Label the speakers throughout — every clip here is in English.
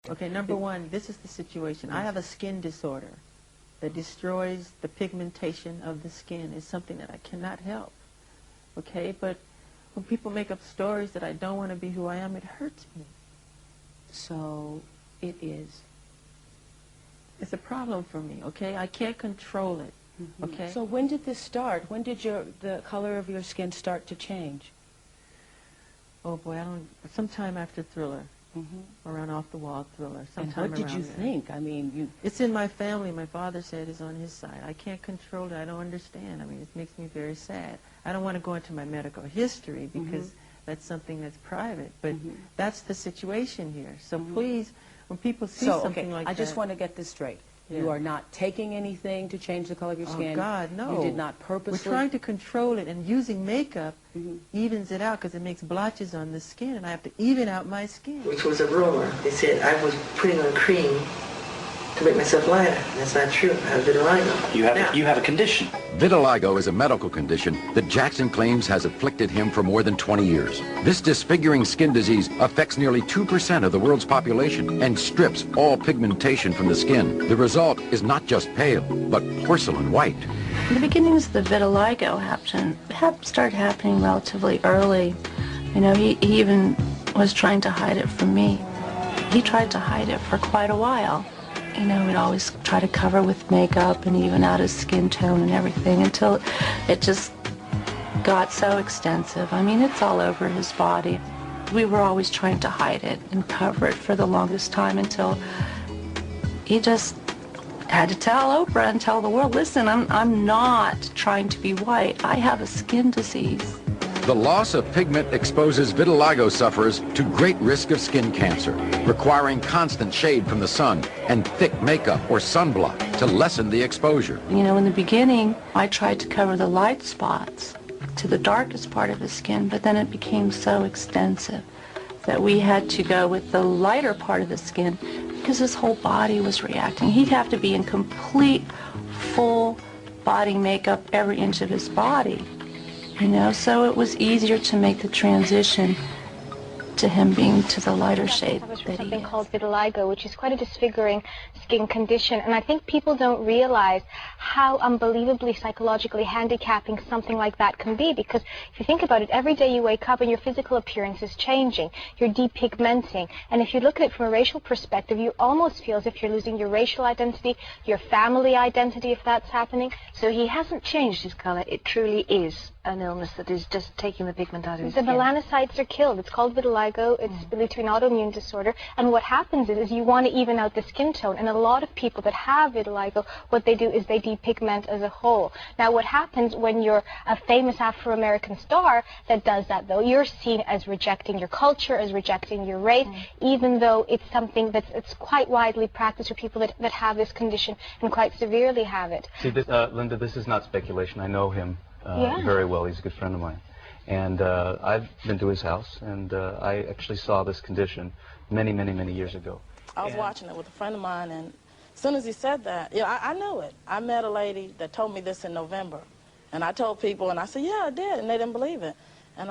Speaker 1: Okay, number one, this is the situation. I have a skin disorder that destroys the pigmentation of the skin. It's something that I cannot help. Okay, but when people make up stories that I don't want to be who I am, it hurts me.
Speaker 2: So it is.
Speaker 1: It's a problem for me, okay? I can't control it, okay?
Speaker 2: So when did this start? When did the color of your skin start to change?
Speaker 1: Oh boy, sometime after Thriller, around Off the Wall Thriller.
Speaker 2: And what did you think? I mean,
Speaker 1: It's in my family. My father said it's on his side. I can't control it. I don't understand. I mean, it makes me very sad. I don't want to go into my medical history because that's something that's private, but that's the situation here. So please, when people see something like that...
Speaker 2: I just want to get this straight. Yeah. You are not taking anything to change the color of your skin?
Speaker 1: Oh, God, no.
Speaker 2: You did not purposely...
Speaker 1: We're trying to control it, and using makeup evens it out because it makes blotches on the skin, and I have to even out my skin. Which was a rumor. They said I was putting on cream to make myself lighter. That's not true. I have vitiligo.
Speaker 3: You have a condition.
Speaker 4: Vitiligo is a medical condition that Jackson claims has afflicted him for more than 20 years. This disfiguring skin disease affects nearly 2% of the world's population and strips all pigmentation from the skin. The result is not just pale, but porcelain white.
Speaker 5: The beginnings of the vitiligo started happening relatively early. You know, he even was trying to hide it from me. He tried to hide it for quite a while. You know, we'd always try to cover with makeup and even out his skin tone and everything until it just got so extensive. I mean, it's all over his body. We were always trying to hide it and cover it for the longest time until he just had to tell Oprah and tell the world, listen, I'm not trying to be white. I have a skin disease.
Speaker 4: The loss of pigment exposes vitiligo sufferers to great risk of skin cancer, requiring constant shade from the sun and thick makeup or sunblock to lessen the exposure.
Speaker 5: You know, in the beginning, I tried to cover the light spots to the darkest part of his skin, but then it became so extensive that we had to go with the lighter part of the skin because his whole body was reacting. He'd have to be in complete, full body makeup every inch of his body. You know, so it was easier to make the transition to him being to the lighter shade that he
Speaker 6: something
Speaker 5: is.
Speaker 6: called vitiligo, which is quite a disfiguring skin condition, and I think people don't realize how unbelievably psychologically handicapping something like that can be, because if you think about it, every day you wake up and your physical appearance is changing, you're depigmenting, and if you look at it from a racial perspective, you almost feel as if you're losing your racial identity, your family identity, if that's happening.
Speaker 7: So he hasn't changed his color. It truly is an illness that is just taking the pigment out of his skin.
Speaker 6: The melanocytes are killed. It's called vitiligo. It's believed to be an autoimmune disorder. And what happens is you want to even out the skin tone. And a lot of people that have vitiligo, what they do is they depigment as a whole. Now, what happens when you're a famous Afro-American star that does that, though, you're seen as rejecting your culture, as rejecting your race, even though it's something that's quite widely practiced for people that have this condition and quite severely have it.
Speaker 3: See, Linda, this is not speculation. I know him very well. He's a good friend of mine. And I've been to his house, and I actually saw this condition many, many, many years ago.
Speaker 8: I was watching it with a friend of mine, and as soon as he said that, I knew it. I met a lady that told me this in November, and I told people, and I said, yeah, I did, and they didn't believe it. And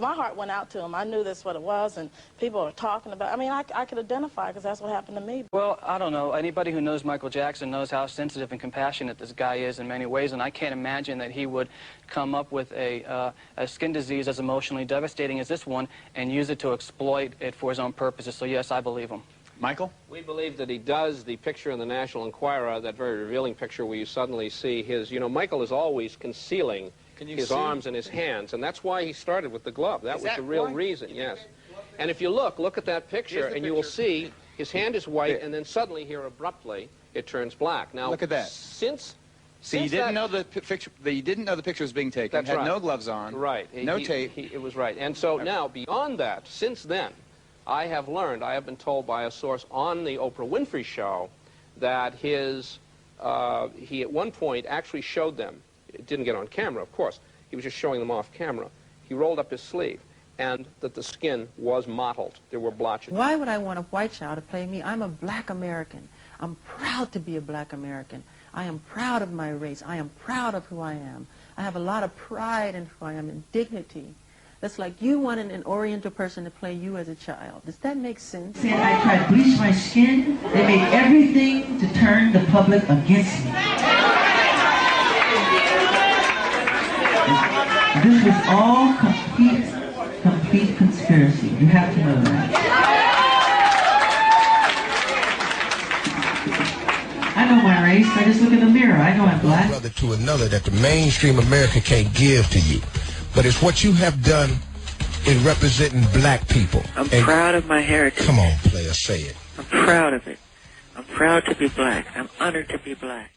Speaker 8: my heart went out to him. I knew that's what it was, and people were talking about it. I mean, I could identify because that's what happened to me.
Speaker 9: Well, I don't know. Anybody who knows Michael Jackson knows how sensitive and compassionate this guy is in many ways, and I can't imagine that he would come up with a skin disease as emotionally devastating as this one and use it to exploit it for his own purposes. So, yes, I believe him.
Speaker 10: Michael?
Speaker 11: We believe that he does. The picture in the National Enquirer, that very revealing picture where you suddenly see his, you know, Michael is always concealing his arms and his hands, and that's why he started with the glove. That was the real reason, yes. And if you look at that picture, and you will see his hand is white, and then suddenly here abruptly it turns black. Now,
Speaker 10: look at that. So you didn't know the picture. You didn't know the picture was being taken.
Speaker 11: That's
Speaker 10: had
Speaker 11: right.
Speaker 10: No gloves on.
Speaker 11: Right.
Speaker 10: No tape.
Speaker 11: It was right. And so now, beyond that, since then, I have learned. I have been told by a source on the Oprah Winfrey Show that he at one point actually showed them. It didn't get on camera, of course. He was just showing them off camera. He rolled up his sleeve, and that the skin was mottled. There were blotches.
Speaker 1: Why would I want a white child to play me? I'm a black American. I'm proud to be a black American. I am proud of my race. I am proud of who I am. I have a lot of pride in who I am and dignity. That's like you wanted an Oriental person to play you as a child. Does that make sense?
Speaker 12: Saying I tried to bleach my skin, they made everything to turn the public against me. This was all complete conspiracy. You have to know that. I know my race. I just look in the mirror. I know I'm black.
Speaker 13: Brother to another that the mainstream America can't give to you. But it's what you have done in representing black people.
Speaker 14: I'm proud of my heritage.
Speaker 13: Come on, player, say it.
Speaker 14: I'm proud of it. I'm proud to be black. I'm honored to be black.